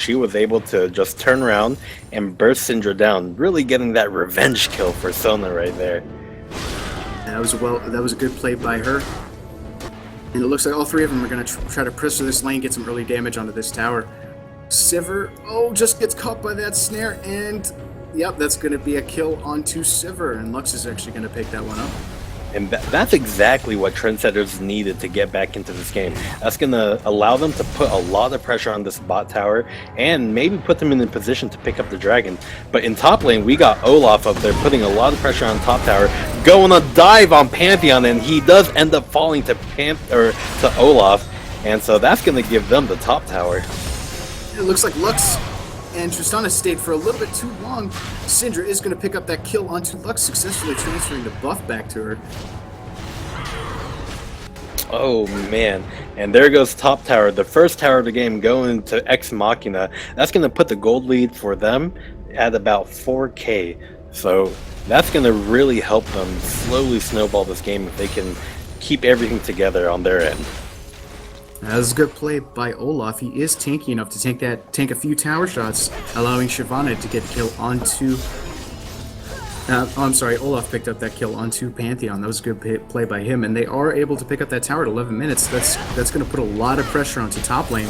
she was able to just turn around and burst Syndra down, really getting that revenge kill for Sona right there. That was a good play by her. And it looks like all three of them are going to try to press through this lane, get some early damage onto this tower. Sivir, just gets caught by that snare, and yep, that's going to be a kill onto Sivir, and Lux is actually going to pick that one up. And that's exactly what Trendsetters needed to get back into this game. That's going to allow them to put a lot of pressure on this bot tower and maybe put them in a position to pick up the dragon. But in top lane, we got Olaf up there putting a lot of pressure on top tower, going a dive on Pantheon, and he does end up falling to Olaf. And so that's going to give them the top tower. It looks like Lux and Tristana stayed for a little bit too long. Syndra is going to pick up that kill onto Lux, successfully transferring the buff back to her. Oh man, and there goes top tower, the first tower of the game going to Ex Machina. That's going to put the gold lead for them at about 4k. So that's going to really help them slowly snowball this game if they can keep everything together on their end. That was a good play by Olaf. He is tanky enough to tank a few tower shots, allowing Shyvana to get the kill onto... I'm sorry, Olaf picked up that kill onto Pantheon. That was a good play by him, and they are able to pick up that tower at 11 minutes. That's going to put a lot of pressure onto top lane.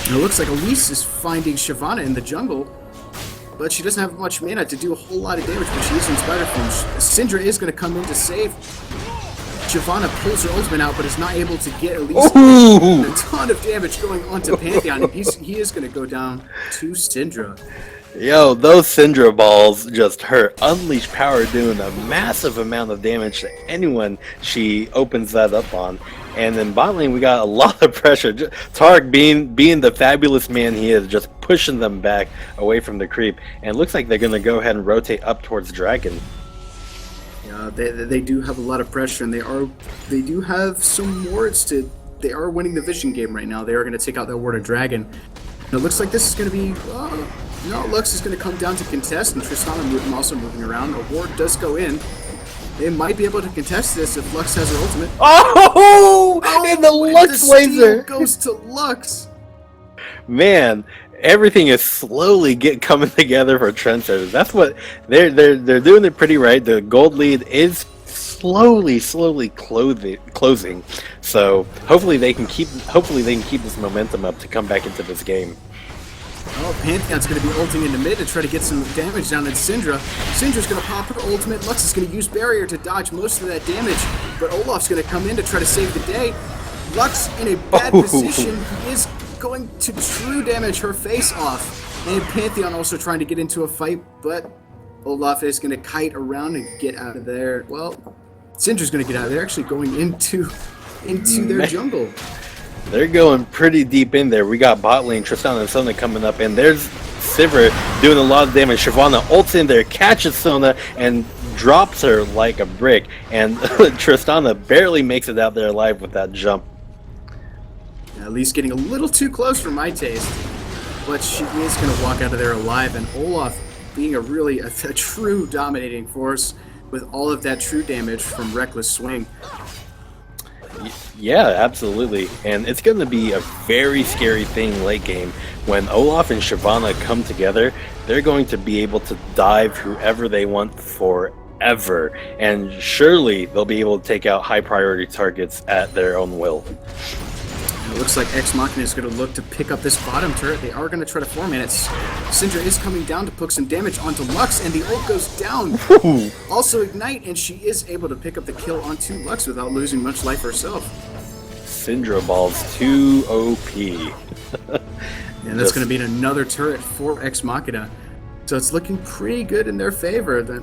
And it looks like Elise is finding Shyvana in the jungle, but she doesn't have much mana to do a whole lot of damage, but she is in Spider Form. Syndra is going to come in to save. Shyvana pulls her ultimate out, but is not able to get Elise. A ton of damage going onto Pantheon, and he is going to go down to Syndra. Yo, those Syndra balls just hurt. Unleash Power doing a massive amount of damage to anyone she opens that up on. And in bot lane, we got a lot of pressure. Tark being the fabulous man he is, just pushing them back away from the creep. And it looks like they're going to go ahead and rotate up towards Dragon. Yeah, they do have a lot of pressure, and they do have some wards to... They are winning the vision game right now. They are going to take out that ward of Dragon. And it looks like this is going to be... no, Lux is going to come down to contest, and Tristana also moving around. A ward does go in. They might be able to contest this if Lux has her ultimate. Oh! And the Lux laser goes to Lux. Man, everything is slowly coming together for Trendsetters. That's what they're doing it pretty right. The gold lead is slowly closing. So hopefully they can keep this momentum up to come back into this game. Oh, Pantheon's going to be ulting into mid to try to get some damage down at Syndra. Syndra's going to pop her ultimate. Lux is going to use barrier to dodge most of that damage, but Olaf's going to come in to try to save the day. Lux in a bad position. He is going to true damage her face off. And Pantheon also trying to get into a fight, but Olaf is going to kite around and get out of there. Well, Syndra's going to get out of there, actually going into their jungle. They're going pretty deep in there. We got bot lane, Tristana and Sona coming up, and there's Sivir doing a lot of damage. Shyvana ults in there, catches Sona, and drops her like a brick. And Tristana barely makes it out there alive with that jump. At least getting a little too close for my taste. But she is going to walk out of there alive, and Olaf being a true dominating force with all of that true damage from Reckless Swing. Yeah, absolutely. And it's going to be a very scary thing late game. When Olaf and Shyvana come together, they're going to be able to dive whoever they want forever. And surely they'll be able to take out high priority targets at their own will. It looks like Ex Machina is going to look to pick up this bottom turret. They are going to try to form in it. Syndra is coming down to put some damage onto Lux, and the ult goes down. Also Ignite, and she is able to pick up the kill onto Lux without losing much life herself. Syndra balls too OP. And that's going to be another turret for Ex Machina. So it's looking pretty good in their favor. The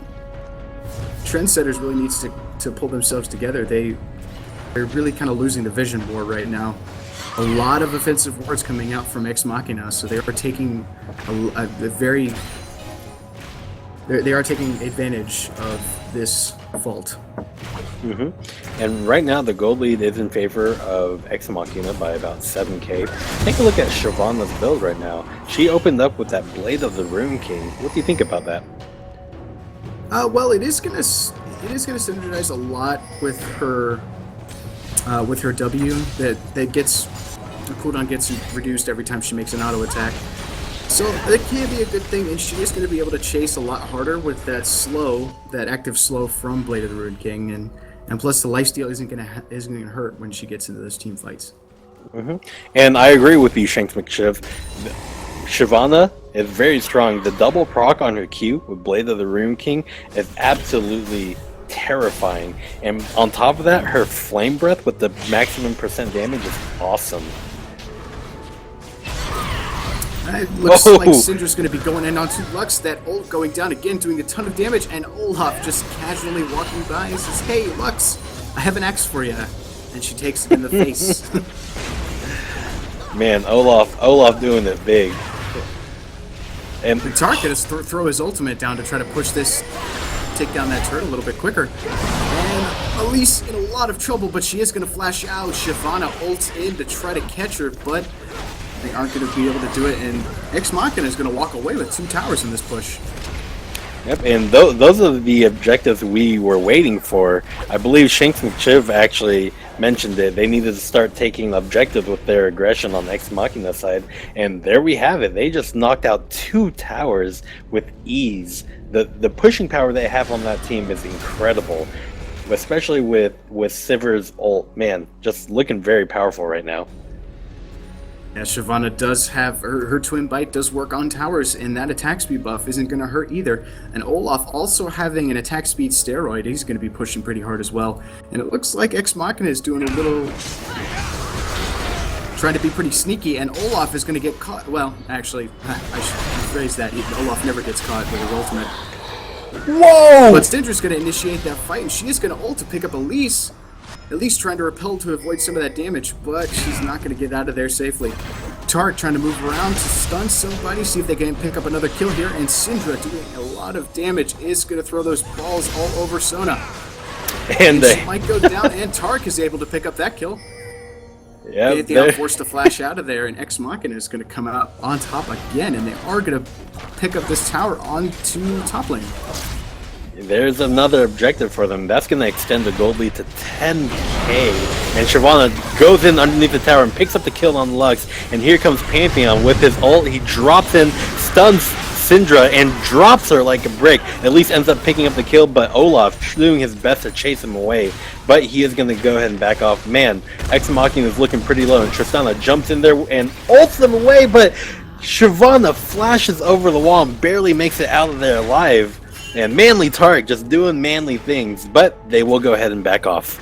Trendsetters really needs to pull themselves together. They're really kind of losing the vision war right now. A lot of offensive wards coming out from Ex Machina, so they are taking they are taking advantage of this fault. And right now the gold lead is in favor of Ex Machina by about 7k. Take a look at Shyvana's build right now. She opened up with that Blade of the Rune King. What do you think about that? Well, it is gonna synergize a lot with her W that gets Her cooldown gets reduced every time she makes an auto attack. So it can be a good thing, and she is going to be able to chase a lot harder with that slow, that active slow from Blade of the Ruined King, and plus the lifesteal isn't going to hurt when she gets into those team fights. And I agree with you, Shanks McShiv. Shyvana is very strong. The double proc on her Q with Blade of the Ruined King is absolutely terrifying. And on top of that, her Flame Breath with the maximum percent damage is awesome. It looks like Syndra's going to be going in onto Lux. That ult going down again, doing a ton of damage, and Olaf just casually walking by and says, "Hey, Lux, I have an axe for you." And she takes it in the face. Man, Olaf doing it big. And Tark gonna throw his ultimate down to try to push this, take down that turret a little bit quicker. And Elise in a lot of trouble, but she is going to flash out. Shyvana ults in to try to catch her, but they aren't going to be able to do it, and Ex Machina is going to walk away with 2 towers in this push. Yep, and those are the objectives we were waiting for. I believe Shanks McShiv actually mentioned it. They needed to start taking objectives with their aggression on Ex Machina side, and there we have it. They just knocked out 2 towers with ease. The pushing power they have on that team is incredible, especially with Sivir's ult. Man, just looking very powerful right now. Yeah, Shyvana does have her twin bite does work on towers, and that attack speed buff isn't going to hurt either. And Olaf also having an attack speed steroid, he's going to be pushing pretty hard as well. And it looks like Ex Machina is doing a little, trying to be pretty sneaky, and Olaf is going to get caught. Well, actually, I should rephrase that. Olaf never gets caught with his ultimate. Whoa! But Syndra's going to initiate that fight, and she is going to ult to pick up Elise. Elise trying to repel to avoid some of that damage, but she's not going to get out of there safely. Tark trying to move around to stun somebody, see if they can pick up another kill here, and Syndra doing a lot of damage is going to throw those balls all over Sona. And she might go down, and Tark is able to pick up that kill. Yeah, they're forced to flash out of there, and Ex Machina is going to come out on top again, and they are going to pick up this tower onto top lane. There's another objective for them. That's going to extend the gold lead to 10k. And Shyvana goes in underneath the tower and picks up the kill on Lux. And here comes Pantheon with his ult. He drops in, stuns Syndra, and drops her like a brick. At least ends up picking up the kill, but Olaf doing his best to chase him away. But he is going to go ahead and back off. Man, Ex Machina is looking pretty low, and Tristana jumps in there and ults them away, but Shyvana flashes over the wall and barely makes it out of there alive. And Manly Tark just doing manly things, but they will go ahead and back off.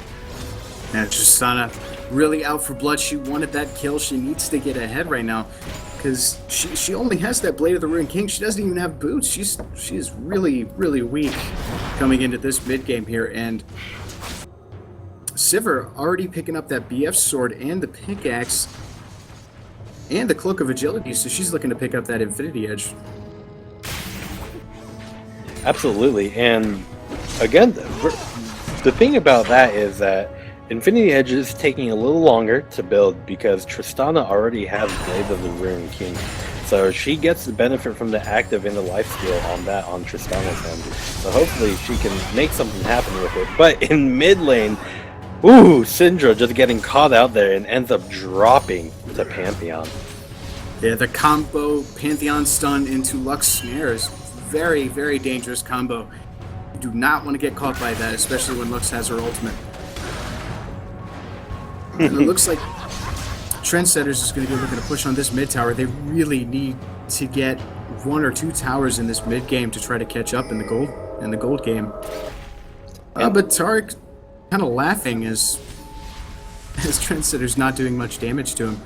And Tristana really out for blood. She wanted that kill. She needs to get ahead right now, because she only has that Blade of the Ruined King. She doesn't even have boots. She's really, really weak coming into this mid game here. And Sivir already picking up that BF sword and the pickaxe and the Cloak of Agility, so she's looking to pick up that Infinity Edge. Absolutely, and again, the thing about that is that Infinity Edge is taking a little longer to build because Tristana already has Blade of the Ruined King, so she gets the benefit from the active and the lifesteal on Tristana's end. So hopefully she can make something happen with it. But in mid lane, Syndra just getting caught out there and ends up dropping to Pantheon. Yeah, the combo Pantheon stun into Lux snares. Very, very dangerous combo. You do not want to get caught by that, especially when Lux has her ultimate. And it looks like Trendsetters is going to be looking to push on this mid tower. They really need to get 1 or 2 towers in this mid game to try to catch up in the gold game. But Tark kind of laughing as Trendsetter's not doing much damage to him.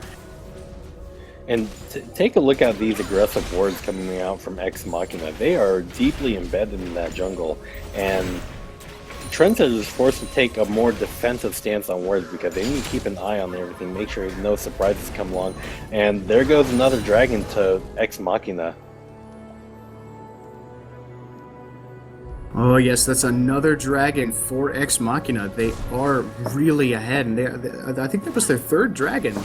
And take a look at these aggressive wards coming out from Ex Machina. They are deeply embedded in that jungle, and Trendsetter is forced to take a more defensive stance on wards because they need to keep an eye on everything, make sure no surprises come along. And there goes another dragon to Ex Machina. Oh yes, that's another dragon for Ex Machina. They are really ahead, and I think that was their 3rd dragon.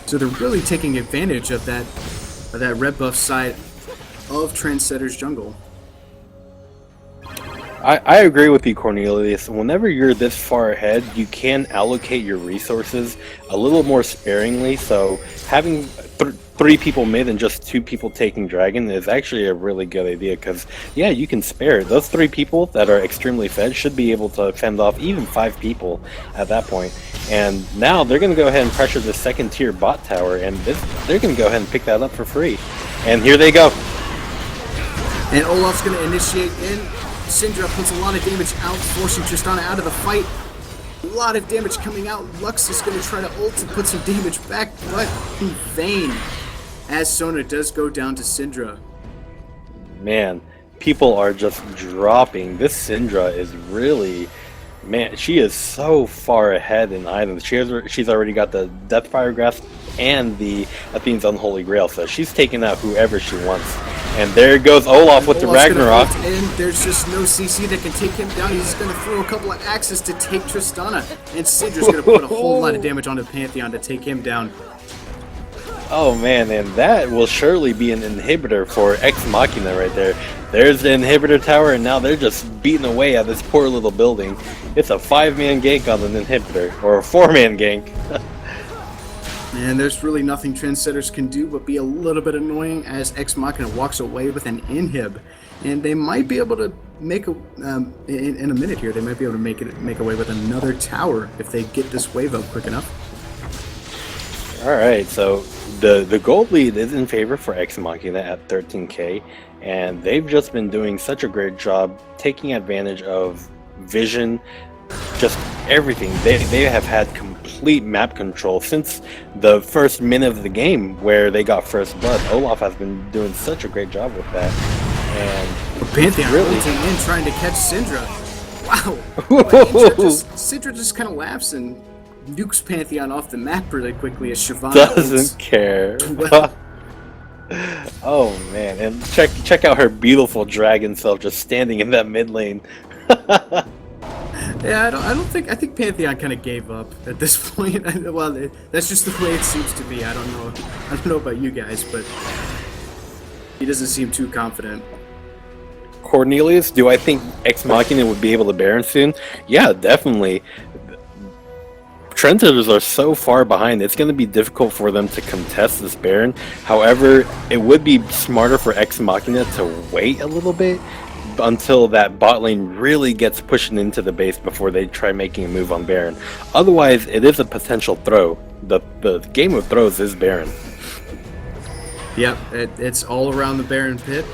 So they're really taking advantage of that red buff side of Trendsetter's jungle. I agree with you, Cornelius. Whenever you're this far ahead, you can allocate your resources a little more sparingly. So having three people mid and just two people taking dragon is actually a really good idea because, yeah, you can spare. Those three people that are extremely fed should be able to fend off even five people at that point. And now they're going to go ahead and pressure the second tier bot tower, and they're going to go ahead and pick that up for free. And here they go. And Olaf's going to initiate in. Syndra puts a lot of damage out, forcing Tristana out of the fight. A lot of damage coming out. Lux is going to try to ult and put some damage back, but in vain, as Sona does go down to Syndra. Man, people are just dropping. This Syndra is really... Man, she is so far ahead in items. She's already got the Deathfire Grasp and the Athene's Unholy Grail, so she's taking out whoever she wants. And there goes Olaf with the Ragnarok. And there's just no CC that can take him down. He's going to throw a couple of axes to take Tristana. And Syndra's going to put a whole lot of damage onto Pantheon to take him down. Oh man, and that will surely be an inhibitor for Ex Machina right there. There's the inhibitor tower, and now they're just beating away at this poor little building. It's a 5-man gank on an inhibitor, or a 4-man gank. And there's really nothing Trendsetters can do but be a little bit annoying as Ex Machina walks away with an inhib. And they might be able to make a, in a minute here, they might be able to make away with another tower if they get this wave up quick enough. Alright, so the gold lead is in favor for Ex Machina at 13k, and they've just been doing such a great job taking advantage of vision, just everything. They have had complete map control since the first minute of the game where they got first blood. Olaf has been doing such a great job with that. And Pantheon really ulting in trying to catch Syndra. Wow. Syndra just kind of laughs and nukes Pantheon off the map really quickly as Shyvana doesn't care. Well. Oh man, and check out her beautiful dragon self just standing in that mid lane. Yeah, I think Pantheon kind of gave up at this point. Well, that's just the way it seems to be. I don't know about you guys, but he doesn't seem too confident. Cornelius, do I think Ex Machina would be able to Baron soon? Yeah, definitely. Trendsetters are so far behind, it's going to be difficult for them to contest this Baron. However, it would be smarter for Ex Machina to wait a little bit until that bot lane really gets pushing into the base before they try making a move on Baron. Otherwise, it is a potential throw. The game of throws is Baron. Yep, it's all around the Baron pit.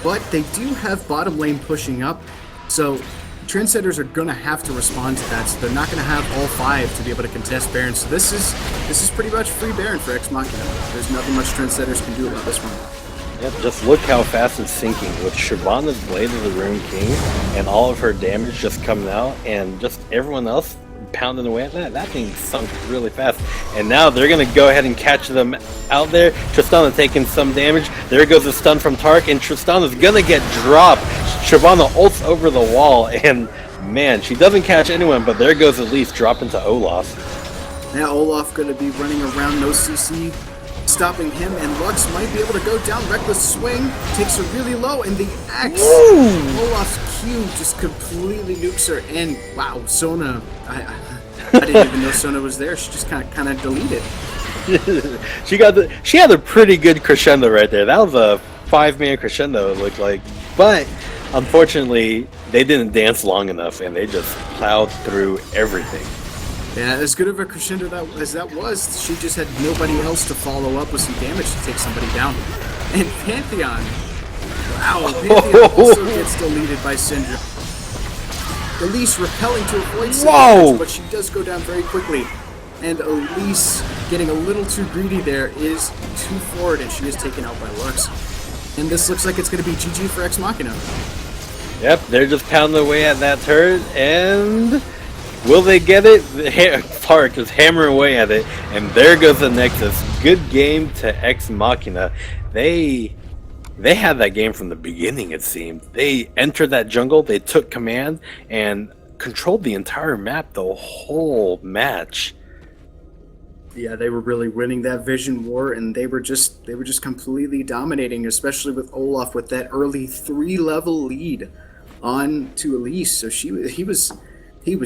But they do have bottom lane pushing up, so Trendsetters are going to have to respond to that, so they're not going to have all five to be able to contest Baron. So this is pretty much free Baron for Ex Machina. There's nothing much Trendsetters can do about this one. Yep, just look how fast it's sinking with Shyvana's Blade of the Rune King and all of her damage just coming out and just everyone else pounding away at that. That thing sunk really fast. And now they're going to go ahead and catch them out there. Tristana taking some damage. There goes the stun from Tark, and Tristana's going to get dropped. Shyvana ults over the wall, and man, she doesn't catch anyone, but there goes Elise dropping to Olaf. Now Olaf going to be running around, no CC, stopping him, and Lux might be able to go down. Reckless swing, takes her really low, and the axe. Woo! Olaf's Q just completely nukes her, and wow, Sona, I didn't even know Sona was there. She just kind of deleted. She had a pretty good crescendo right there. That was a 5-man crescendo, it looked like, but unfortunately they didn't dance long enough, and they just plowed through everything. Yeah, as good of a crescendo as that was, she just had nobody else to follow up with some damage to take somebody down. And Pantheon, wow, Pantheon also gets deleted by Syndra. Elise repelling to avoid some damage, but she does go down very quickly. And Elise, getting a little too greedy there, is too forward, and she is taken out by Lux. And this looks like it's going to be GG for Ex Machina. Yep, they're just pounding away at that turret, and will they get it? Park just hammering away at it, and there goes the Nexus. Good game to Ex Machina. They had that game from the beginning, it seemed. They entered that jungle, they took command, and controlled the entire map the whole match. Yeah, they were really winning that vision war, and they were just completely dominating, especially with Olaf with that early 3-level lead. on to Elise. So he was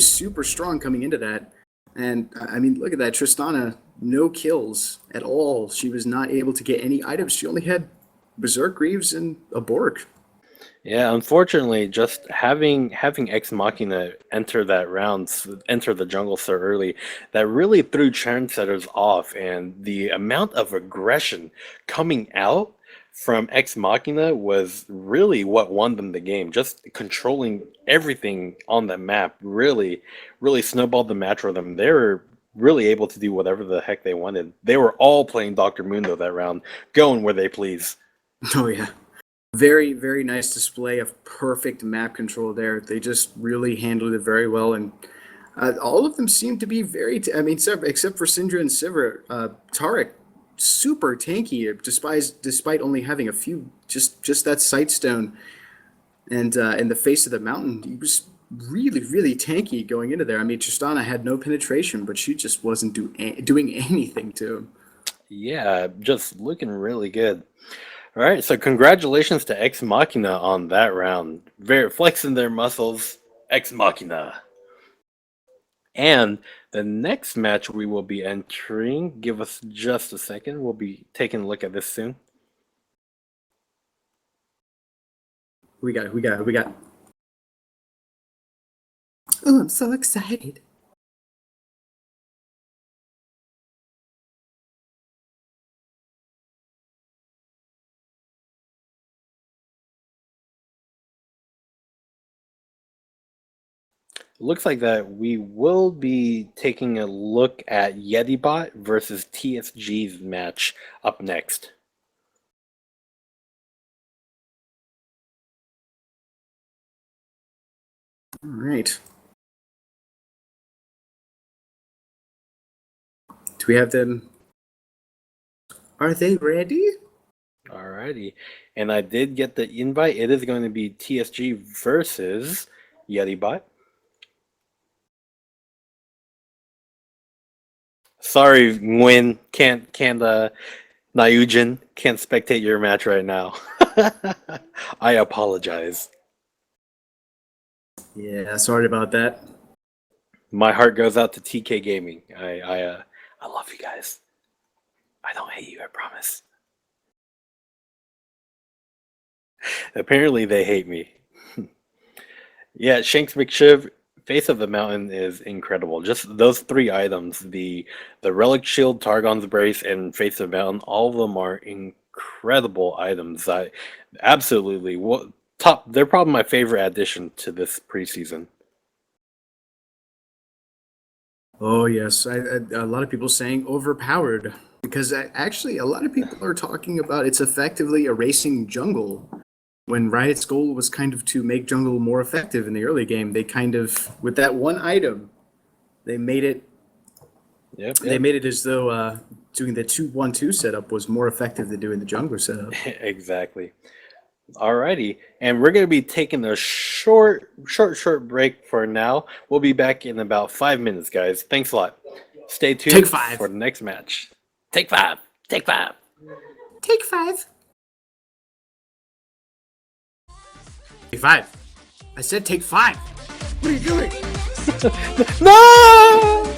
super strong coming into that. And I mean, look at that, Tristana, no kills at all. She was not able to get any items. She only had Berserk Greaves and a Bork. Yeah, unfortunately, just having Ex Machina enter that round, enter the jungle so early, that really threw trendsetters off, and the amount of aggression coming out from Ex Machina was really what won them the game. Just controlling everything on the map really snowballed the match for them. They were really able to do whatever the heck they wanted. They were all playing Dr. Mundo that round, going where they please. Oh yeah. Very, very nice display of perfect map control there. They just really handled it very well, and all of them seem to be very. I mean, except for Syndra and Sivir, Tarek, super tanky, despite only having a few, just that Sightstone, and in the face of the mountain, he was really, really tanky going into there. I mean, Tristana had no penetration, but she just wasn't doing anything to him. Yeah, just looking really good. All right, so congratulations to Ex Machina on that round. Very flexing their muscles, Ex Machina. And the next match we will be entering, give us just a second. We'll be taking a look at this soon. We got it. We got it. We got it. Oh, I'm so excited. Looks like that we will be taking a look at Yetibot versus TSG's match up next. All right. Do we have them? Are they ready? Alrighty. And I did get the invite. It is going to be TSG versus Yetibot. Sorry, Nguyen. Can't Nayujin can't spectate your match right now. I apologize. Yeah, sorry about that. My heart goes out to TK Gaming. I love you guys. I don't hate you, I promise. Apparently they hate me. Yeah, Shanks McShiv, Face of the Mountain is incredible. Just those three items, the Relic Shield, Targon's Brace, and Face of the Mountain, all of them are incredible items. I absolutely top, they're probably my favorite addition to this preseason. Oh yes, a lot of people saying overpowered because actually a lot of people are talking about it's effectively erasing jungle. When Riot's goal was kind of to make jungle more effective in the early game, they kind of with that one item, they made it. Yep. They made it as though doing the 2-1-2 setup was more effective than doing the jungler setup. Exactly. Alrighty, and we're going to be taking a short break for now. We'll be back in about 5 minutes, guys. Thanks a lot. Stay tuned Take 5 for the next match. Take 5. Take 5. Take 5. Take 5. I said take 5. What are you doing? No!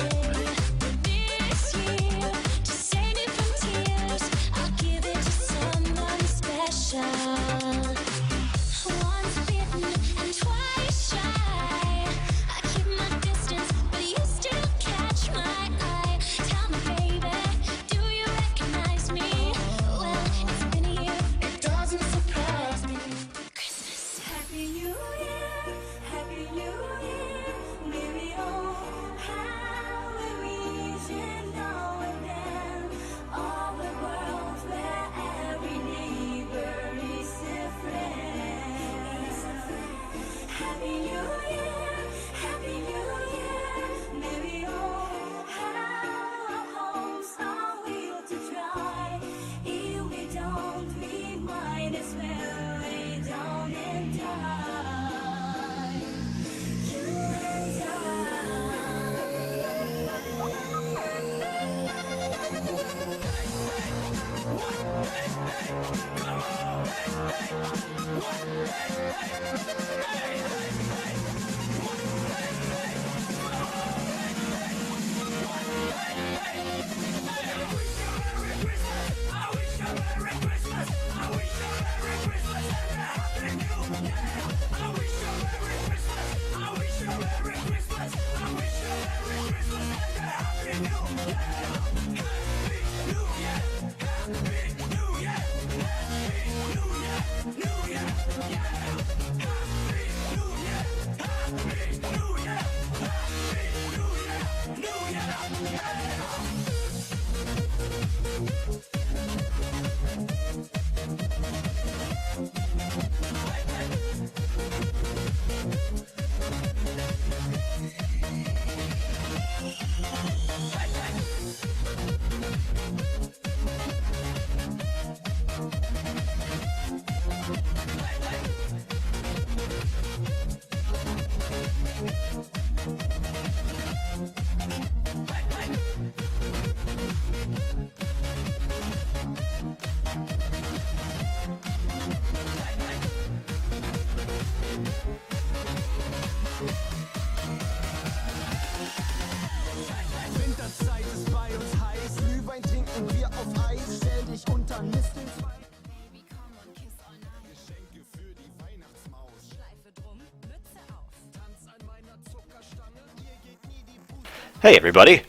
Winterzeit ist bei uns heiß, Glühwein trinken wir auf Eis, stell dich unter Mistelzweig. Baby, komm und kiss all night. Geschenke für die Weihnachtsmaus. Schleife drum, Mütze auf. Tanz an meiner Zuckerstange, hier geht nie die Puste. Hey everybody,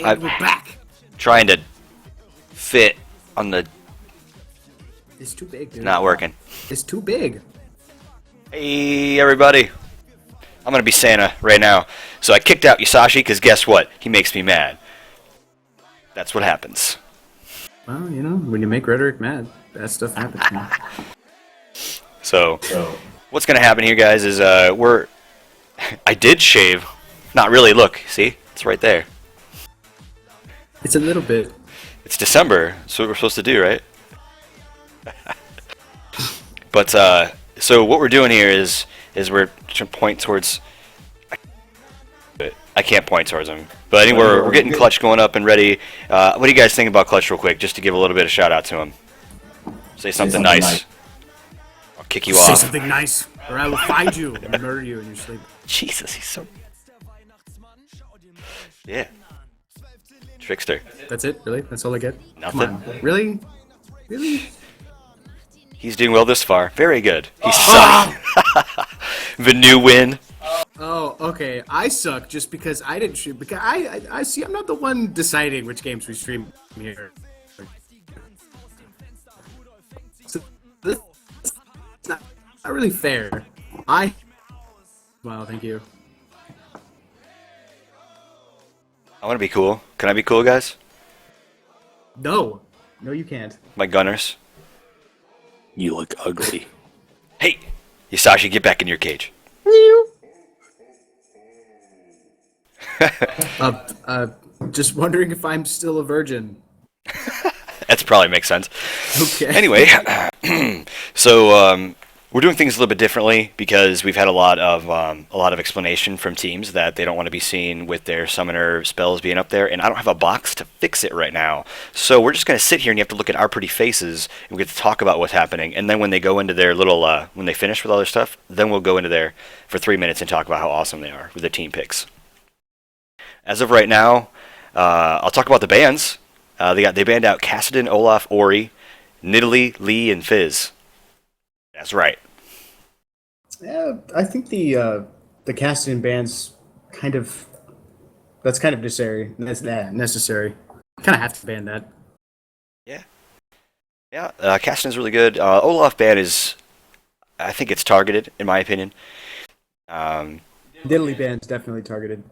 And we're back. trying to fit on the It's too big, dude. not working. It's too big. Hey everybody, I'm gonna be Santa right now. So I kicked out Yasashii because guess what? He makes me mad. That's what happens. Well, you know, when you make Redderick mad, bad stuff happens, man. So what's gonna happen here, guys, is I did shave. Not really. Look, see, it's right there. It's a little bit. It's December. That's what we're supposed to do, right? But so what we're doing here is we're to point towards. I can't point towards him, but anyway, we're getting Clutch going up and ready. What do you guys think about Clutch, real quick, just to give a little bit of shout out to him? Say something nice. I'll kick you Say off. something nice, or I will find you and murder you in your sleep. Jesus, he's so. Yeah. Trickster. That's it? Really? That's all I get? Nothing. Come on. Really? Really? He's doing well this far. Very good. He sucks. The new win. Oh, okay. I suck just because I didn't stream. Because I see. I'm not the one deciding which games we stream here. So this it's not really fair. Well, thank you. I want to be cool. Can I be cool, guys? No, no, you can't. My gunners. You look ugly. Hey, Yasashii, get back in your cage. Just wondering if I'm still a virgin. That's probably makes sense. Okay. Anyway, so we're doing things a little bit differently because we've had a lot of explanation from teams that they don't want to be seen with their summoner spells being up there, and I don't have a box to fix it right now. So we're just gonna sit here and you have to look at our pretty faces, and we get to talk about what's happening. And then when they go into their little, when they finish with all their stuff, then we'll go into there for 3 minutes and talk about how awesome they are with the team picks. As of right now, I'll talk about the bans. They banned out Kassadin, Olaf, Ori, Nidalee, Lee, and Fizz. That's right. Yeah, I think the Kassadin ban's kind of necessary. Necessary. Kind of have to ban that. Yeah. Yeah, Kassadin's really good. Olaf ban is, I think it's targeted, in my opinion. Nidalee ban's definitely targeted.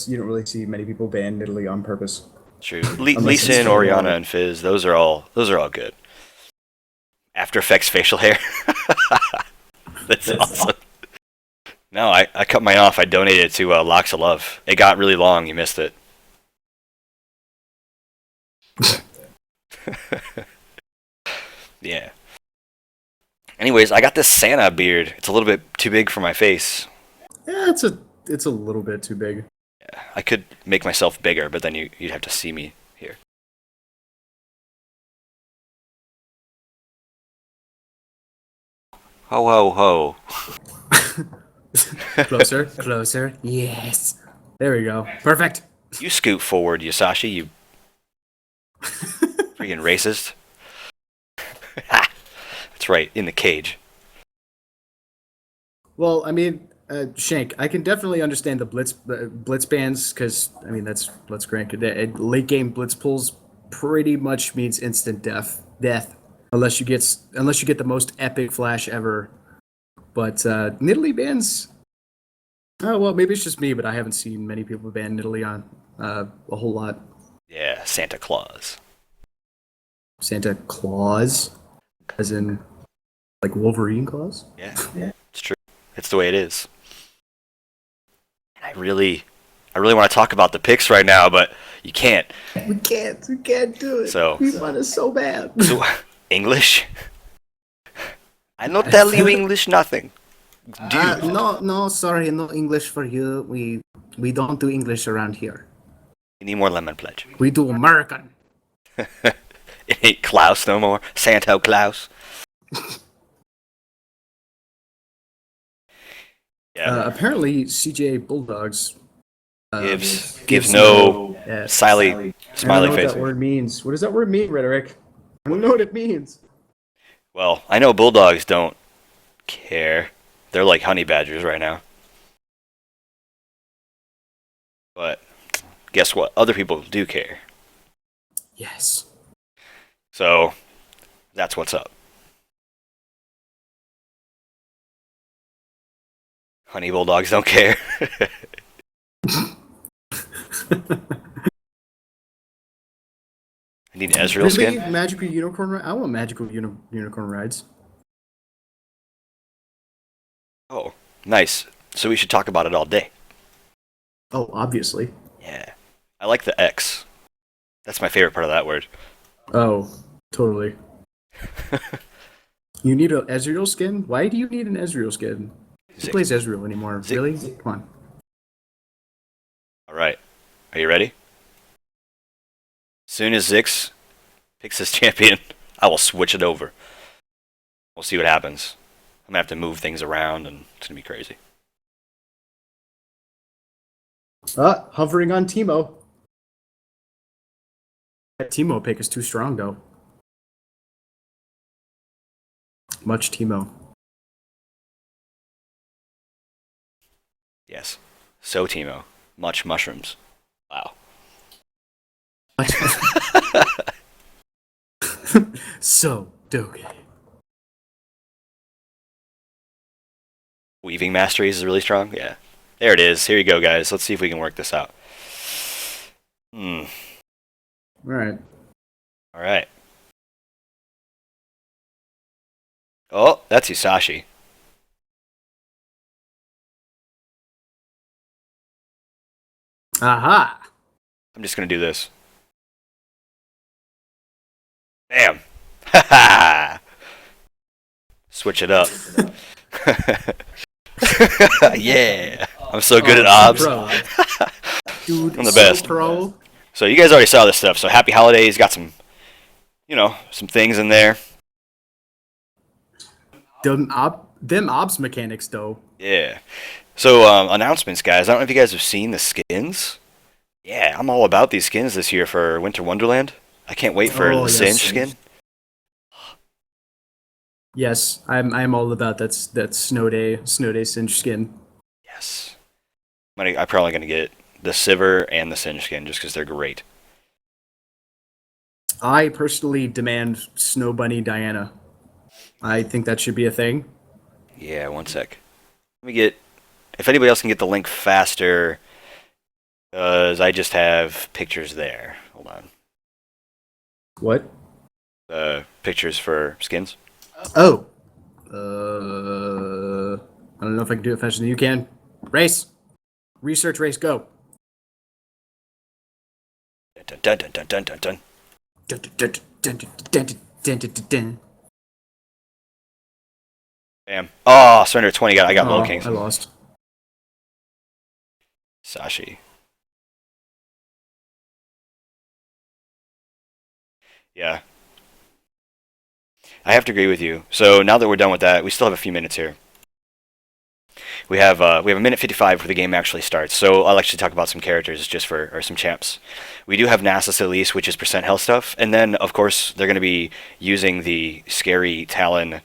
You don't really see many people ban Nidalee on purpose. True. Lee Sin, Orianna, and Fizz, those are all good. After Effects facial hair. That's awesome. No, I cut mine off. I donated it to Locks of Love. It got really long. You missed it. Yeah. Anyways, I got this Santa beard. It's a little bit too big for my face. Yeah, it's a little bit too big. Yeah, I could make myself bigger, but then you'd have to see me here. Ho ho ho. Closer, closer. Yes. There we go. Perfect. You scoot forward, Yasashii, you freaking racist. That's right, in the cage. Well, I mean, Shank, I can definitely understand the blitz bans because I mean that's Blitzcrank. Late game blitz pulls pretty much means instant death, unless you get the most epic flash ever. But Nidalee bans. Oh well, maybe it's just me, but I haven't seen many people ban Nidalee on a whole lot. Yeah, Santa Claus. Santa Claus, as in like Wolverine claws. Yeah, it's true. It's the way it is. I really want to talk about the picks right now, but you can't. We can't do it. So- we want it so bad. So, English? I not tell you English nothing. Dude. No, sorry, no English for you. We don't do English around here. You need more lemon pledge. We do American. It ain't Klaus no more. Santo Claus. Yeah. Apparently, CJ Bulldogs gives no smiley I don't know smiley what face. that word means. What does that word mean, Redderick? I don't know what it means. Well, I know bulldogs don't care. They're like honey badgers right now. But guess what? Other people do care. Yes. So that's what's up. Honey bulldogs don't care. I need an Ezreal Really? skin. Magical unicorn ride? I want magical unicorn rides. Oh, nice. So we should talk about it all day. Oh, obviously. Yeah. I like the X. That's my favorite part of that word. Oh, totally. You need an Ezreal skin? Why do you need an Ezreal skin? Who plays Ezreal anymore? Zig- Really? Come on. All right. Are you ready? Soon as Zix picks his champion, I will switch it over. We'll see what happens. I'm going to have to move things around, and it's going to be crazy. Hovering on Teemo. That Teemo pick is too strong, though. Much Teemo. Yes. So, Timo. Much mushrooms. Wow. So, Doge. Weaving masteries is really strong? Yeah. There it is. Here you go, guys. Let's see if we can work this out. Alright. All right. Oh, that's Yasashii. Aha! I'm just going to do this. Bam. Ha ha. Switch it up. Yeah. I'm so good at obs. Pro. Dude, I'm the best. So pro. So you guys already saw this stuff. So happy holidays. Got some, some things in there. Them obs mechanics, though. Yeah. So announcements, guys. I don't know if you guys have seen the skins. Yeah, I'm all about these skins this year for Winter Wonderland. I can't wait for the yes. Singe skin. Yes, I'm all about that snow day Singe skin. Yes. I'm probably going to get the Sivir and the Singe skin just because they're great. I personally demand Snow Bunny Diana. I think that should be a thing. Yeah, one sec. Let me get... If anybody else can get the link faster, because I just have pictures there. Hold on. What? Pictures for skins. Oh. I don't know if I can do it faster than you can. Race. Research race, go. Dun dun dun dun dun dun dun. Dun, dun, dun, dun, dun, dun, dun, dun, dun. Bam. Oh, surrender 20. I got Low Kings. I lost. Yasashii. Yeah. I have to agree with you. So now that we're done with that, we still have a few minutes here. We have a minute 55 before the game actually starts. So I'll actually talk about some characters just for or some champs. We do have Nasus Elise, which is percent health stuff, and then of course they're going to be using the scary Talon